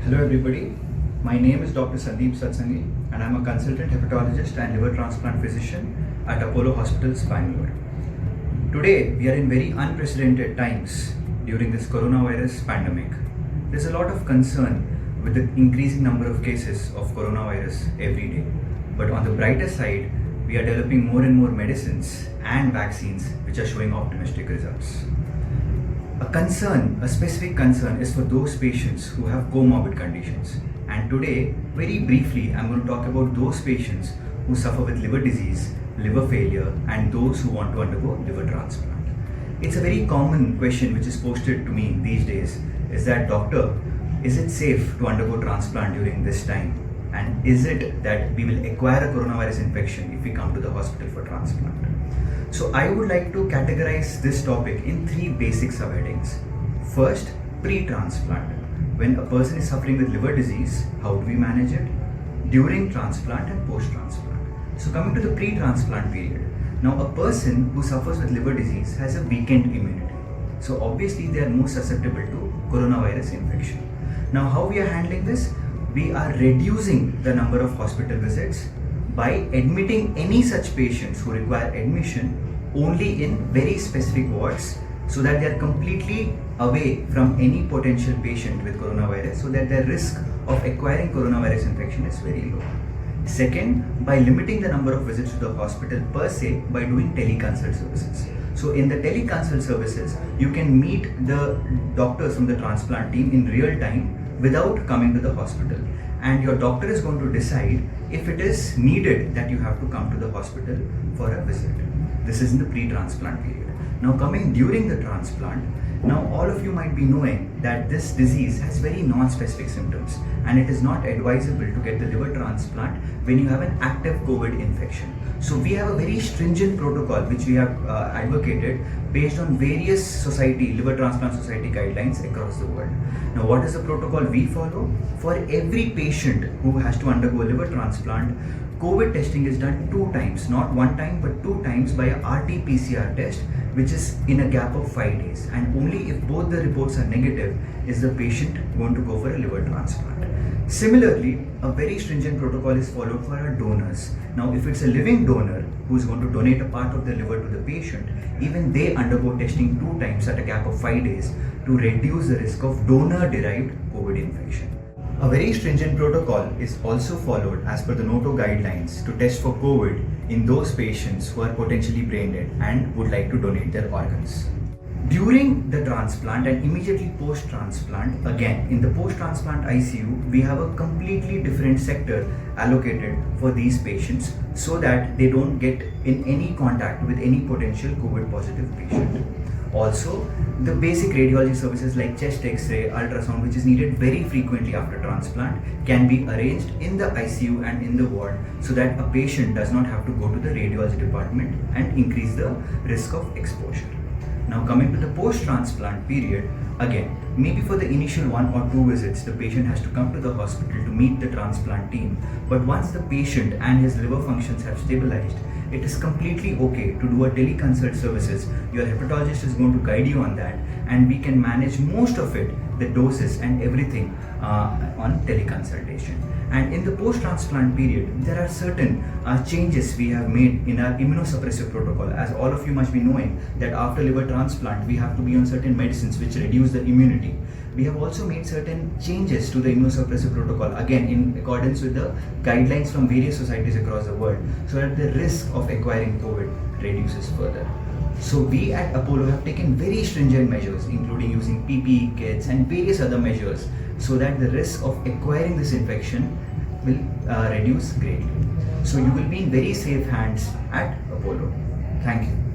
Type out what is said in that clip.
Hello everybody, my name is Dr. Sandeep Satsangi and I'm a consultant hepatologist and liver transplant physician at Apollo Hospitals, Bangalore. Today we are in very unprecedented times during this coronavirus pandemic. There's a lot of concern with the increasing number of cases of coronavirus every day. But on the brighter side, we are developing more and more medicines and vaccines which are showing optimistic results. A specific concern is for those patients who have comorbid conditions. And today, very briefly, I'm going to talk about those patients who suffer with liver disease, liver failure, and those who want to undergo liver transplant. It's a very common question which is posted to me these days, is that, doctor, is it safe to undergo transplant during this time? And is it that we will acquire a coronavirus infection if we come to the hospital for transplant? So I would like to categorize this topic in three basic subheadings. First, pre-transplant. When a person is suffering with liver disease, how do we manage it? During transplant and post-transplant. So coming to the pre-transplant period. Now a person who suffers with liver disease has a weakened immunity. So obviously they are more susceptible to coronavirus infection. Now how we are handling this? We are reducing the number of hospital visits by admitting any such patients who require admission only in very specific wards, so that they are completely away from any potential patient with coronavirus, so that their risk of acquiring coronavirus infection is very low. Second, by limiting the number of visits to the hospital per se by doing teleconsult services. So in the teleconsult services, you can meet the doctors from the transplant team in real time without coming to the hospital, and your doctor is going to decide if it is needed that you have to come to the hospital for a visit. This is in the pre-transplant period. Now coming during the transplant, now all of you might be knowing that this disease has very non-specific symptoms, and it is not advisable to get the liver transplant when you have an active COVID infection. So we have a very stringent protocol which we have advocated based on various liver transplant society guidelines across the world. Now what is the protocol we follow? For every patient who has to undergo a liver transplant, COVID testing is done 2 times, not 1 time but 2 times by a RT-PCR test, which is in a gap of 5 days, and only if both the reports are negative is the patient going to go for a liver transplant. Similarly, a very stringent protocol is followed for our donors. Now if it's a living donor who is going to donate a part of the liver to the patient, even they undergo testing 2 times at a gap of 5 days to reduce the risk of donor-derived COVID infection. A very stringent protocol is also followed as per the NATO guidelines to test for COVID in those patients who are potentially brain dead and would like to donate their organs. During the transplant and immediately post-transplant, again in the post-transplant ICU, we have a completely different sector allocated for these patients so that they don't get in any contact with any potential COVID positive patient. Also, the basic radiology services like chest x-ray, ultrasound, which is needed very frequently after transplant, can be arranged in the ICU and in the ward so that a patient does not have to go to the radiology department and increase the risk of exposure. Now coming to the post-transplant period, again, maybe for the initial 1 or 2 visits, the patient has to come to the hospital to meet the transplant team. But once the patient and his liver functions have stabilized, it is completely okay to do a teleconsult services. Your hepatologist is going to guide you on that, and we can manage most of it, the doses and everything on teleconsultation. And in the post-transplant period, there are certain changes we have made in our immunosuppressive protocol. As all of you must be knowing that after liver transplant, we have to be on certain medicines which reduce the immunity. We have also made certain changes to the immunosuppressive protocol, again in accordance with the guidelines from various societies across the world, so that the risk of acquiring COVID reduces further. So we at Apollo have taken very stringent measures, including using PPE kits and various other measures, so that the risk of acquiring this infection will reduce greatly. So you will be in very safe hands at Apollo. Thank you.